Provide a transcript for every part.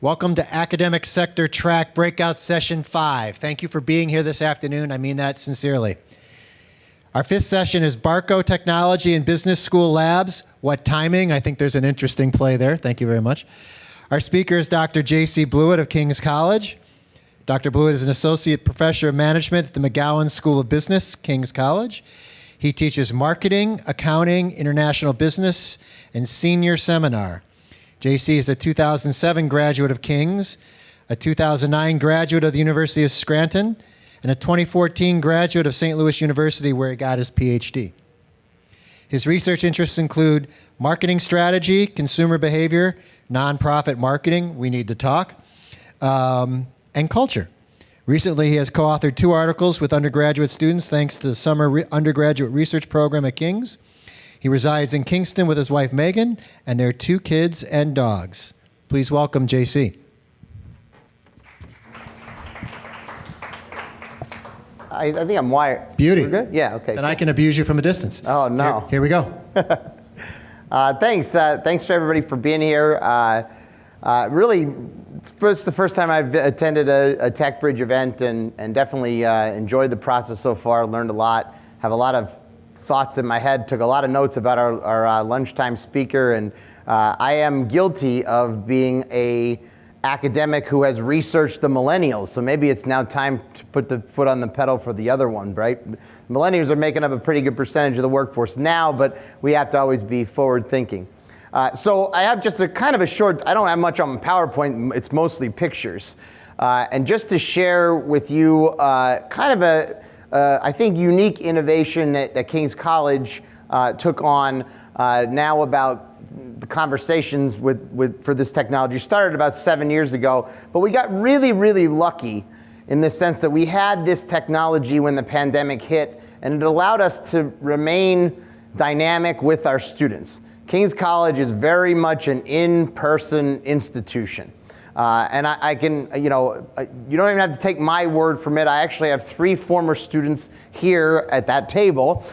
Welcome to Academic Sector Track Breakout Session 5. Thank you for being here this afternoon. I mean that sincerely. Our fifth session is BARCO Technology and Business School Labs. What timing? I think there's an interesting play there. Thank you very much. Our speaker is Dr. J.C. Blewitt of King's College. Dr. Blewitt is an associate professor of management at the McGowan School of Business, King's College. He teaches marketing, accounting, international business, and senior seminar. J.C. is a 2007 graduate of King's, a 2009 graduate of the University of Scranton, and a 2014 graduate of St. Louis University, where he got his PhD. His research interests include marketing strategy, consumer behavior, nonprofit marketing, we need to talk, and culture. Recently, he has co-authored 2 articles with undergraduate students thanks to the summer undergraduate research program at King's. He resides in Kingston with his wife, Megan, and their 2 kids and dogs. Please welcome J.C. I think I'm wired. Beauty. We're good? Yeah, okay. And I can abuse you from a distance. Oh, no. Here we go. Thanks. Thanks to everybody for being here. Really, it's the first time I've attended a Tech Bridge event and definitely enjoyed the process so far, learned a lot, have a lot of thoughts in my head, took a lot of notes about our lunchtime speaker, and I am guilty of being a academic who has researched the millennials, so maybe it's now time to put the foot on the pedal for the other one, right? Millennials are making up a pretty good percentage of the workforce now, but we have to always be forward thinking. So I have just a kind of a short, I don't have much on PowerPoint, it's mostly pictures. And just to share with you kind of a, I think, unique innovation that King's College took on now about the conversations for this technology started about 7 years ago, but we got really, really lucky in the sense that we had this technology when the pandemic hit, and it allowed us to remain dynamic with our students. King's College is very much an in-person institution. And I can, you don't even have to take my word from it. I actually have 3 former students here at that table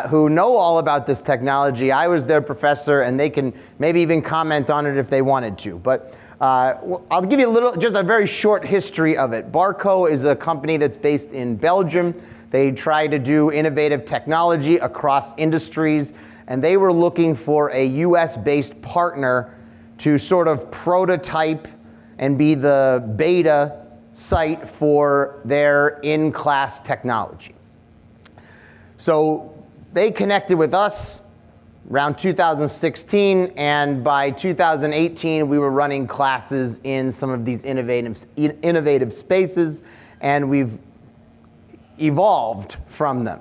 who know all about this technology. I was their professor, and they can maybe even comment on it if they wanted to. But I'll give you just a very short history of it. BARCO is a company that's based in Belgium. They try to do innovative technology across industries, and they were looking for a US-based partner to sort of prototype and be the beta site for their in-class technology. So they connected with us around 2016, and by 2018 we were running classes in some of these innovative spaces, and we've evolved from them.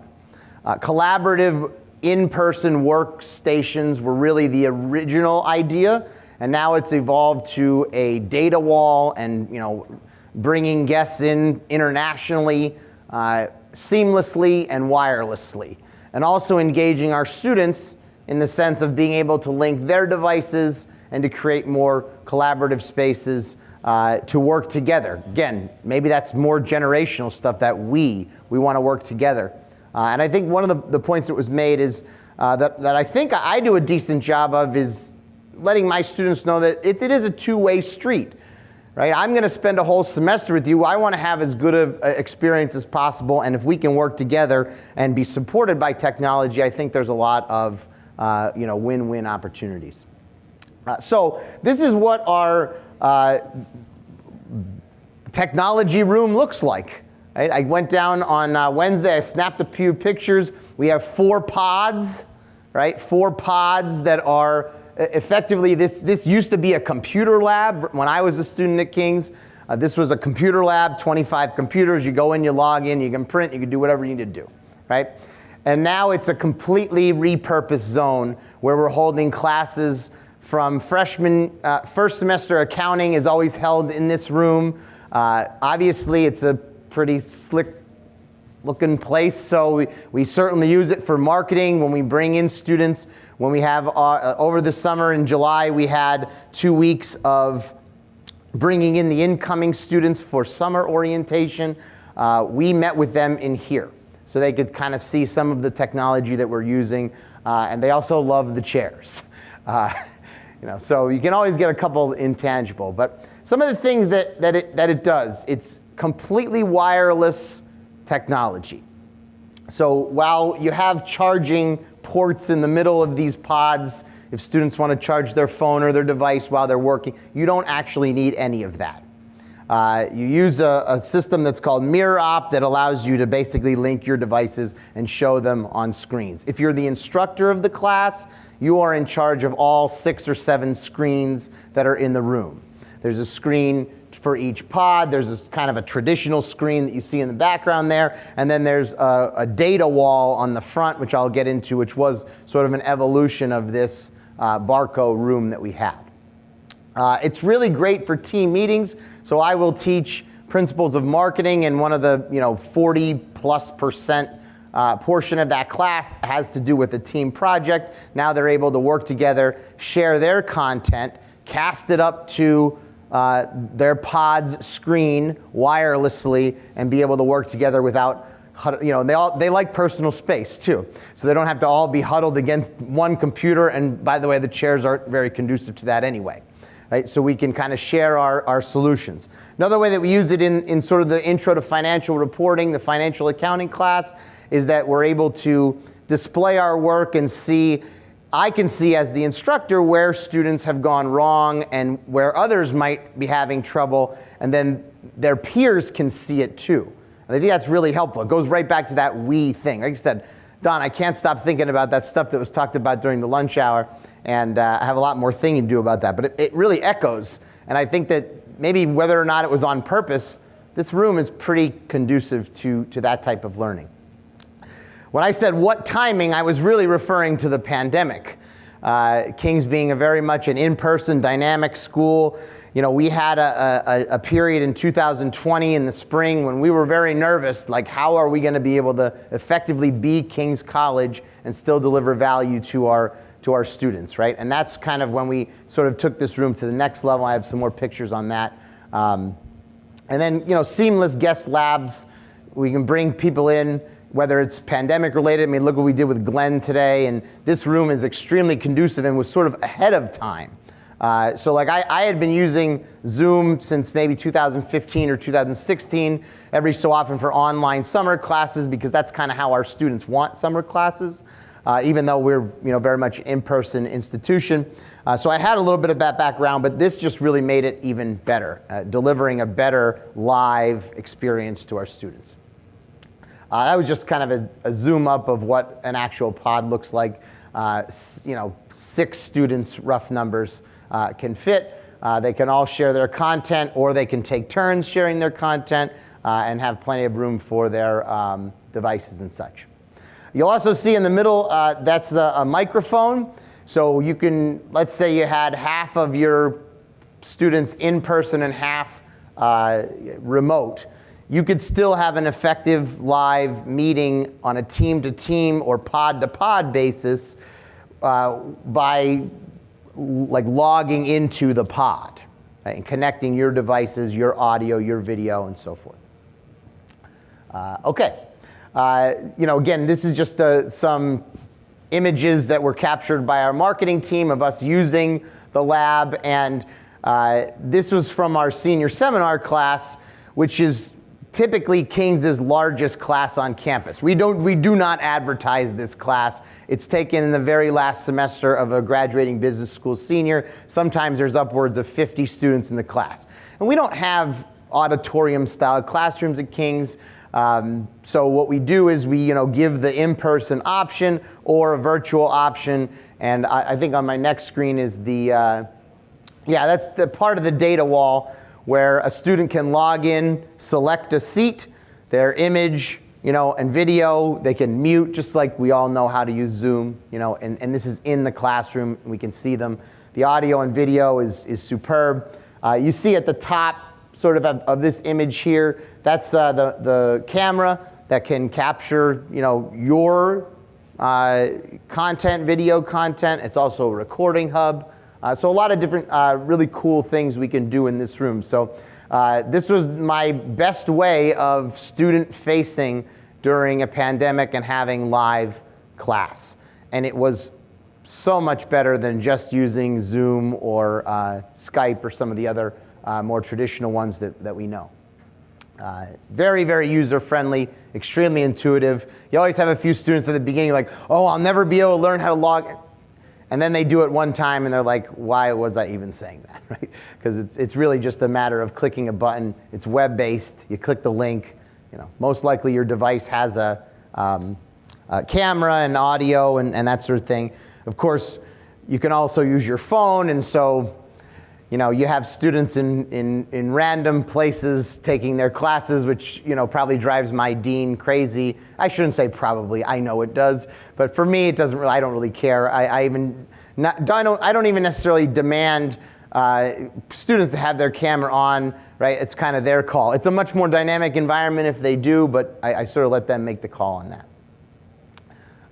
Collaborative in-person workstations were really the original idea, and now it's evolved to a data wall and bringing guests in internationally, seamlessly and wirelessly. And also engaging our students in the sense of being able to link their devices and to create more collaborative spaces to work together. Again, maybe that's more generational stuff that we want to work together. And I think one of the points that was made is that I think I do a decent job of is letting my students know that it is a two-way street, right? I'm going to spend a whole semester with you. I want to have as good of an experience as possible, and if we can work together and be supported by technology, I think there's a lot of win-win opportunities. So this is what our technology room looks like. Right? I went down on Wednesday. I snapped a few pictures. We have 4 pods, right? 4 pods that are effectively, this used to be a computer lab when I was a student at King's. This was a computer lab, 25 computers. You go in, you log in, you can print, you can do whatever you need to do, right? And now it's a completely repurposed zone where we're holding classes from freshman, first semester accounting is always held in this room. Obviously, it's a pretty slick looking place, so we certainly use it for marketing when we bring in students. When we have, over the summer in July, we had 2 weeks of bringing in the incoming students for summer orientation. We met with them in here, so they could kind of see some of the technology that we're using, and they also love the chairs. So you can always get a couple intangible. But some of the things that it does, it's completely wireless technology. So while you have charging ports in the middle of these pods, if students want to charge their phone or their device while they're working, you don't actually need any of that. You use a system that's called Mirror Op that allows you to basically link your devices and show them on screens. If you're the instructor of the class, you are in charge of all 6 or 7 screens that are in the room. There's a screen for each pod. There's this kind of a traditional screen that you see in the background there. And then there's a data wall on the front, which I'll get into, which was sort of an evolution of this BARCO room that we had. It's really great for team meetings. So I will teach principles of marketing, and one of the 40+% portion of that class has to do with a team project. Now they're able to work together, share their content, cast it up to their pod's screen wirelessly, and be able to work together without, they like personal space too. So they don't have to all be huddled against one computer. And by the way, the chairs aren't very conducive to that anyway. Right? So we can kind of share our solutions. Another way that we use it in sort of the intro to financial reporting, the financial accounting class, is that we're able to display our work and I can see as the instructor where students have gone wrong and where others might be having trouble, and then their peers can see it too. And I think that's really helpful. It goes right back to that we thing. Like I said, Don, I can't stop thinking about that stuff that was talked about during the lunch hour, and I have a lot more thinking to do about that. But it really echoes, and I think that maybe whether or not it was on purpose, this room is pretty conducive to that type of learning. When I said what timing, I was really referring to the pandemic. King's being very much an in-person dynamic school. We had a period in 2020 in the spring when we were very nervous, like how are we going to be able to effectively be King's College and still deliver value to our students, right? And that's kind of when we sort of took this room to the next level. I have some more pictures on that. And then, seamless guest labs. We can bring people in, whether it's pandemic related. I mean, look what we did with Glenn today. And this room is extremely conducive and was sort of ahead of time. So like I had been using Zoom since maybe 2015 or 2016 every so often for online summer classes, because that's kind of how our students want summer classes, even though we're very much an in-person institution. So I had a little bit of that background, but this just really made it even better, delivering a better live experience to our students. That was just kind of a zoom up of what an actual pod looks like. 6 students, rough numbers, can fit. They can all share their content, or they can take turns sharing their content and have plenty of room for their devices and such. You'll also see in the middle, that's a microphone. So you can, let's say you had half of your students in person and half remote. You could still have an effective live meeting on a team-to-team or pod-to-pod basis by logging into the pod, right, and connecting your devices, your audio, your video, and so forth. Okay. Again, this is just some images that were captured by our marketing team of us using the lab, and this was from our senior seminar class, which is typically King's largest class on campus. We do not advertise this class. It's taken in the very last semester of a graduating business school senior. Sometimes there's upwards of 50 students in the class. And we don't have auditorium-style classrooms at King's. So what we do is we give the in-person option or a virtual option. And I think on my next screen is that's the part of the data wall where a student can log in, select a seat, their image, and video. They can mute, just like we all know how to use Zoom, and this is in the classroom. We can see them. The audio and video is superb. You see at the top sort of this image here, that's the camera that can capture, your content, video content. It's also a recording hub. So a lot of different really cool things we can do in this room. So this was my best way of student-facing during a pandemic and having live class. And it was so much better than just using Zoom or Skype or some of the other more traditional ones that we know. Very, very user-friendly, extremely intuitive. You always have a few students at the beginning like, oh, I'll never be able to learn how to log. And then they do it one time and they're like, why was I even saying that, right? Because it's really just a matter of clicking a button. It's web-based. You click the link. Most likely your device has a camera and audio and that sort of thing. Of course, you can also use your phone, and so you have students in random places taking their classes, which probably drives my dean crazy. I shouldn't say probably. I know it does, but for me, it doesn't. I don't really care. I don't even necessarily demand students to have their camera on. Right? It's kind of their call. It's a much more dynamic environment if they do, but I sort of let them make the call on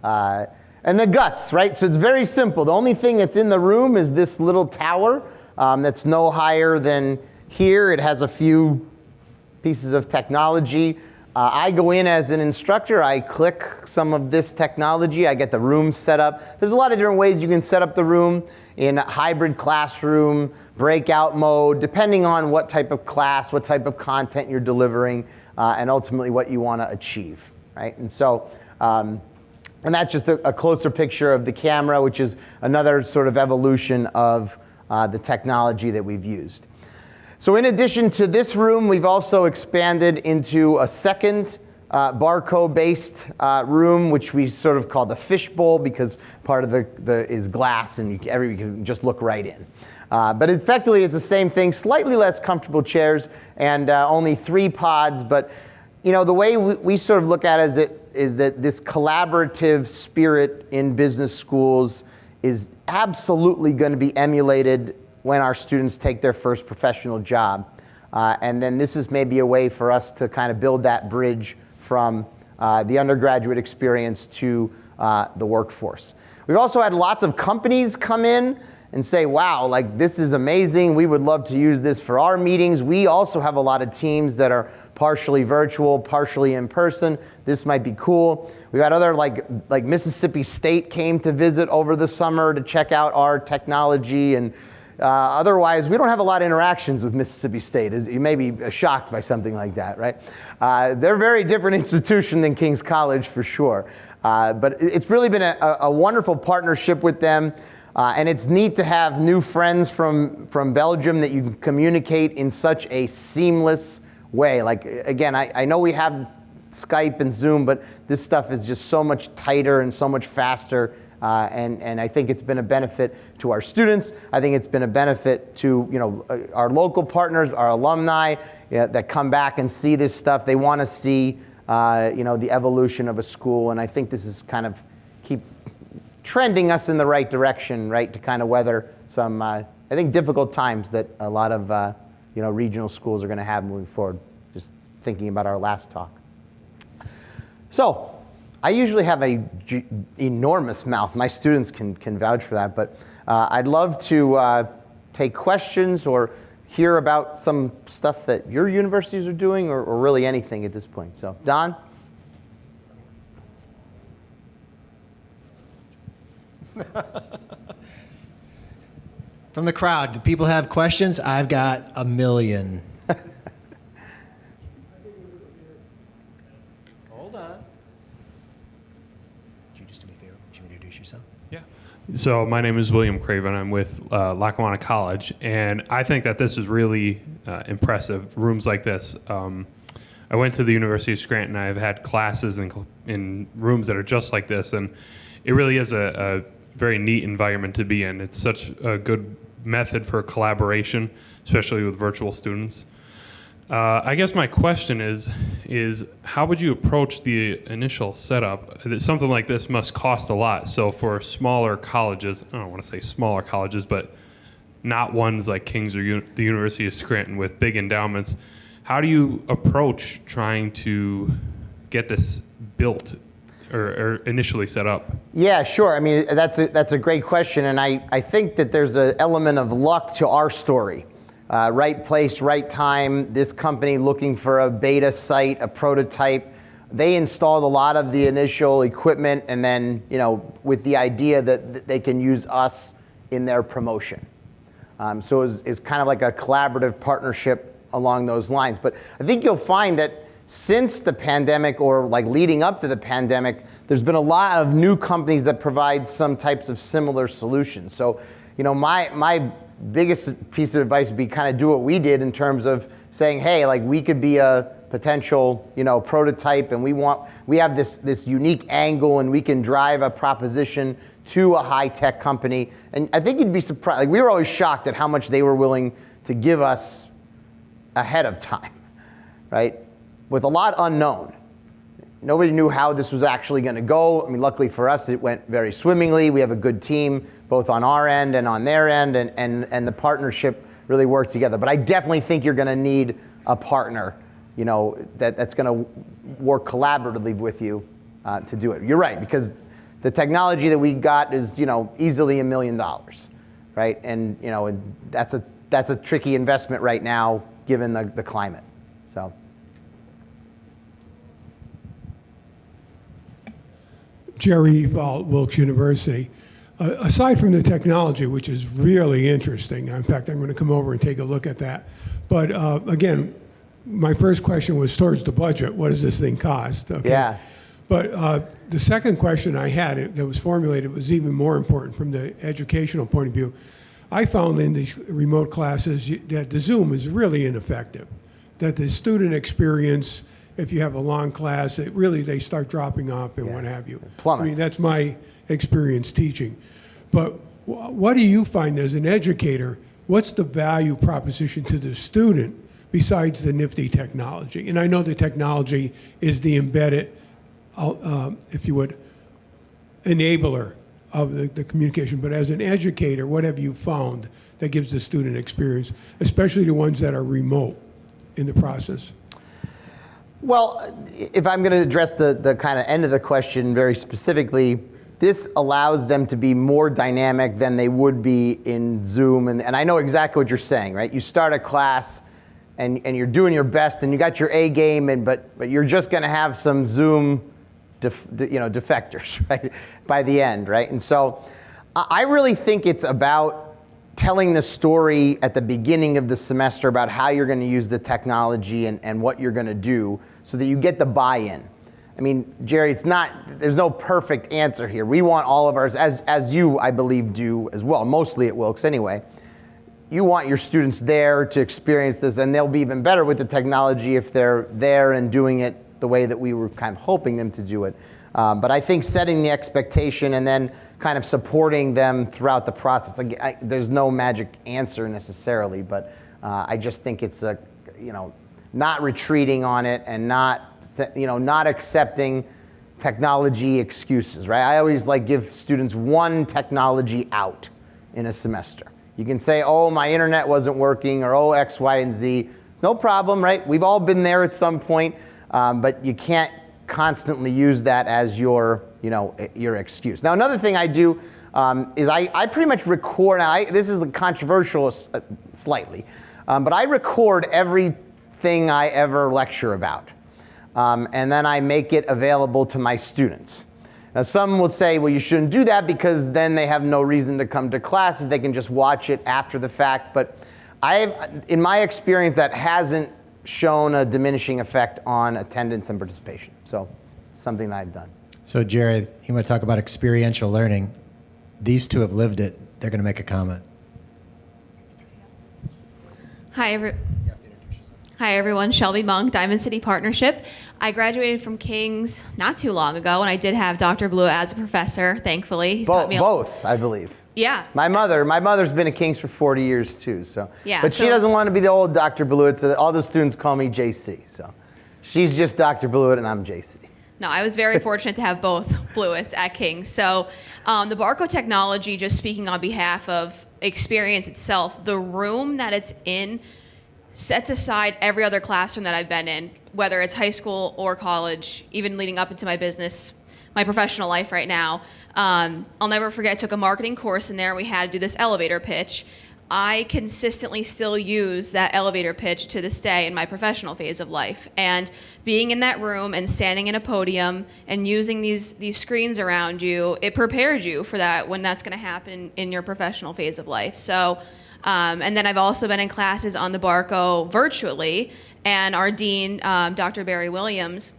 that. And the guts, right? So it's very simple. The only thing that's in the room is this little tower that's no higher than here. It has a few pieces of technology. I go in as an instructor. I click some of this technology. I get the room set up. There's a lot of different ways you can set up the room in hybrid classroom, breakout mode, depending on what type of class, what type of content you're delivering, and ultimately what you want to achieve, right? And so, and that's just a closer picture of the camera, which is another sort of evolution of the technology that we've used. So in addition to this room, we've also expanded into a second BARCO-based room, which we sort of call the fishbowl because part of the is glass and you can just look right in. But effectively, it's the same thing, slightly less comfortable chairs and only 3 pods. But the way we sort of look at it is that this collaborative spirit in business schools is absolutely going to be emulated when our students take their first professional job. And then this is maybe a way for us to kind of build that bridge from the undergraduate experience to the workforce. We've also had lots of companies come in and say, wow, like this is amazing. We would love to use this for our meetings. We also have a lot of teams that are partially virtual, partially in person. This might be cool. We've had other like Mississippi State came to visit over the summer to check out our technology. And otherwise, we don't have a lot of interactions with Mississippi State. You may be shocked by something like that, right? They're a very different institution than King's College for sure. But it's really been a wonderful partnership with them. And it's neat to have new friends from Belgium that you can communicate in such a seamless way. Like, again, I know we have Skype and Zoom, but this stuff is just so much tighter and so much faster. And I think it's been a benefit to our students. I think it's been a benefit to our local partners, our alumni that come back and see this stuff. They want to see the evolution of a school, and I think this is kind of keep trending us in the right direction, right, to kind of weather some I think difficult times that a lot of regional schools are going to have moving forward. Just thinking about our last talk. So. I usually have an enormous mouth. My students can vouch for that, but I'd love to take questions or hear about some stuff that your universities are doing or really anything at this point. So, Don? From the crowd, do people have questions? I've got a million. Hold on. Yeah. So my name is William Craven. I'm with Lackawanna College, and I think that this is really impressive, rooms like this. I went to the University of Scranton. I've had classes in rooms that are just like this, and it really is a very neat environment to be in. It's such a good method for collaboration, especially with virtual students. I guess my question is how would you approach the initial setup? Something like this must cost a lot. So for smaller colleges, I don't want to say smaller colleges, but not ones like King's or the University of Scranton with big endowments, how do you approach trying to get this built or initially set up? Yeah, sure. I mean, that's a great question, and I think that there's an element of luck to our story. Right place, right time, this company looking for a beta site, a prototype, They installed a lot of the initial equipment, and then, with the idea that they can use us in their promotion. So it's kind of like a collaborative partnership along those lines. But I think you'll find that since the pandemic, or like leading up to the pandemic, there's been a lot of new companies that provide some types of similar solutions. So, my biggest piece of advice would be kind of do what we did in terms of saying, hey, like we could be a potential, prototype, and we have this unique angle, and we can drive a proposition to a high-tech company. And I think you'd be surprised. Like, we were always shocked at how much they were willing to give us ahead of time, right? With a lot unknown. Nobody knew how this was actually going to go. I mean, luckily for us, it went very swimmingly. We have a good team, both on our end and on their end, and the partnership really worked together. But I definitely think you're going to need a partner, that's going to work collaboratively with you to do it. You're right, because the technology that we got is, easily $1 million, right? And, and that's a tricky investment right now, given the climate. So. Jerry Eval, Wilkes University. Aside from the technology, which is really interesting, in fact, I'm going to come over and take a look at that. But again, my first question was towards the budget. What does this thing cost? Okay. Yeah. But the second question I had that was formulated was even more important from the educational point of view. I found in these remote classes that the Zoom is really ineffective, that the student experience, if you have a long class, they start dropping off and what have you. Plummets. I mean, that's my experience teaching. But what do you find as an educator, what's the value proposition to the student besides the nifty technology? And I know the technology is the embedded, if you would, enabler of the communication. But as an educator, what have you found that gives the student experience, especially the ones that are remote in the process? Well, if I'm going to address the kind of end of the question very specifically, this allows them to be more dynamic than they would be in Zoom. And I know exactly what you're saying, right? You start a class and you're doing your best and you got your A game, but you're just going to have some Zoom defectors, right, by the end, right? And so I really think it's about telling the story at the beginning of the semester about how you're going to use the technology and what you're going to do so that you get the buy-in. I mean, Jerry, there's no perfect answer here. We want all of ours, as you, I believe, do as well, mostly at Wilkes anyway. You want your students there to experience this, and they'll be even better with the technology if they're there and doing it the way that we were kind of hoping them to do it. But I think setting the expectation and then kind of supporting them throughout the process. There's no magic answer necessarily, but I just think it's not retreating on it and not accepting technology excuses, right? I always give students one technology out in a semester. You can say, oh, my internet wasn't working, or oh, X, Y, and Z. No problem, right? We've all been there at some point, but you can't constantly use that as your excuse. Now, another thing I do is I pretty much record. Now, this is controversial slightly, but I record everything I ever lecture about, and then I make it available to my students. Now, some will say, well, you shouldn't do that because then they have no reason to come to class if they can just watch it after the fact. But in my experience, that hasn't shown a diminishing effect on attendance and participation. So, something that I've done. So, Jerry, you want to talk about experiential learning. These two have lived it. They're going to make a comment. Hi, everyone. Shelby Monk, Diamond City Partnership. I graduated from King's not too long ago, and I did have Dr. Blewitt as a professor, thankfully. He's taught me both, I believe. Yeah. My mother's been at King's for 40 years too. So. Yeah. But she doesn't want to be the old Dr. Blewitt, so all the students call me JC. So, she's just Dr. Blewitt, and I'm JC. No, I was very fortunate to have both Blewitts at King's. So, the BARCO technology, just speaking on behalf of experience itself, the room that it's in sets aside every other classroom that I've been in, whether it's high school or college, even leading up into my business, my professional life right now. I'll never forget, I took a marketing course in there. We had to do this elevator pitch. I consistently still use that elevator pitch to this day in my professional phase of life. And being in that room and standing in a podium and using these screens around you, it prepares you for that when that's going to happen in your professional phase of life. So, and then I've also been in classes on the BARCO virtually, and our dean, Dr. Barry Williams,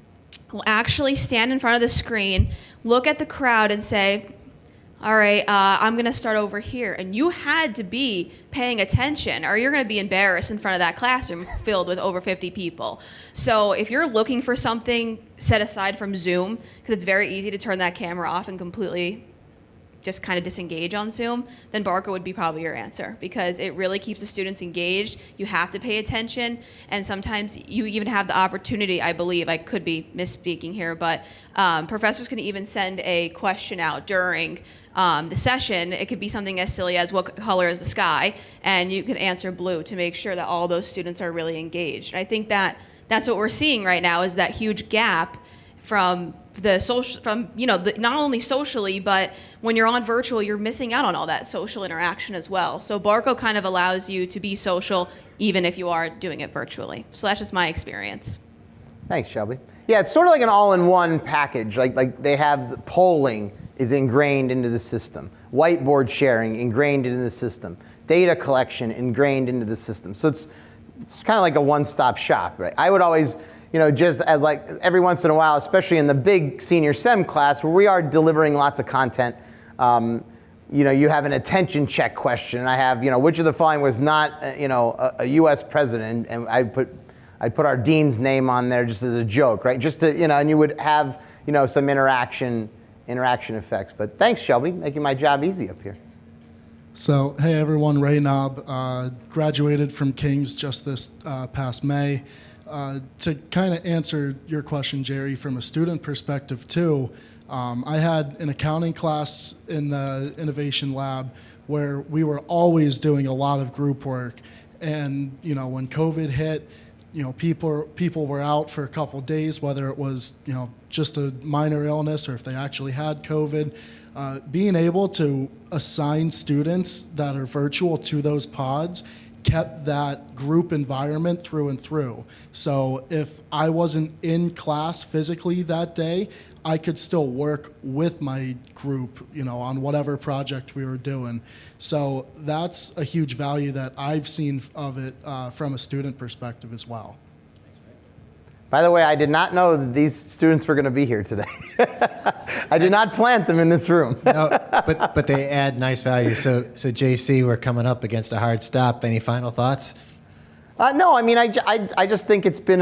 will actually stand in front of the screen, look at the crowd and say, all right, I'm going to start over here. And you had to be paying attention or you're going to be embarrassed in front of that classroom filled with over 50 people. So if you're looking for something set aside from Zoom, because it's very easy to turn that camera off and completely just kind of disengage on Zoom, then BARCO would be probably your answer, because it really keeps the students engaged. You have to pay attention, and sometimes you even have the opportunity, I believe, I could be misspeaking here, but professors can even send a question out during the session. It could be something as silly as what color is the sky, and you can answer blue to make sure that all those students are really engaged. And I think that that's what we're seeing right now, is that huge gap from the social, from, you know, not only socially, but when you're on virtual, you're missing out on all that social interaction as well. So BARCO kind of allows you to be social even if you are doing it virtually. So that's just my experience. Thanks, Shelby. Yeah, it's sort of like an all-in-one package. Like they have polling is ingrained into the system, whiteboard sharing ingrained into the system, data collection ingrained into the system. So it's kind of like a one-stop shop, right? I would always, you know, just as like every once in a while, especially in the big senior SEM class where we are delivering lots of content, you know, you have an attention check question, and I have, you know, which of the following was not, you know, a U.S. president, and I'd put our dean's name on there just as a joke, right? Just to, you know, and you would have, you know, some interaction effects. But thanks, Shelby, making my job easy up here. So, hey everyone, Ray Knob, graduated from King's just this past May. To kind of answer your question, Jerry, from a student perspective too, I had an accounting class in the innovation lab where we were always doing a lot of group work. And, you know, when COVID hit, you know, people were out for a couple days, whether it was, you know, just a minor illness or if they actually had COVID. Being able to assign students that are virtual to those pods kept that group environment through and through. So if I wasn't in class physically that day, I could still work with my group, you know, on whatever project we were doing. So that's a huge value that I've seen of it from a student perspective as well. By the way, I did not know that these students were going to be here today. I did not plant them in this room. No, but they add nice value. So JC, we're coming up against a hard stop. Any final thoughts? No, I mean, I just think it's been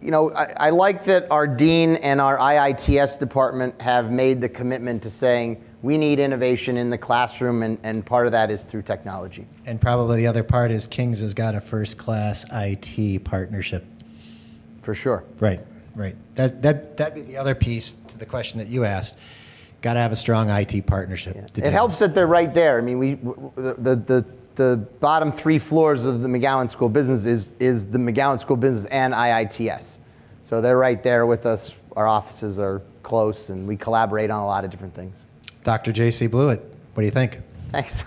you know, I like that our dean and our IITS department have made the commitment to saying we need innovation in the classroom, and part of that is through technology. And probably the other part is King's has got a first-class IT partnership. For sure. Right. That'd be the other piece to the question that you asked. Got to have a strong IT partnership. Yeah. To do It helps this. that they're right there. I mean, the bottom 3 floors of the McGowan School of Business is the McGowan School of Business and IITS. So they're right there with us. Our offices are close, and we collaborate on a lot of different things. Dr. J.C. Blewitt, what do you think? Thanks.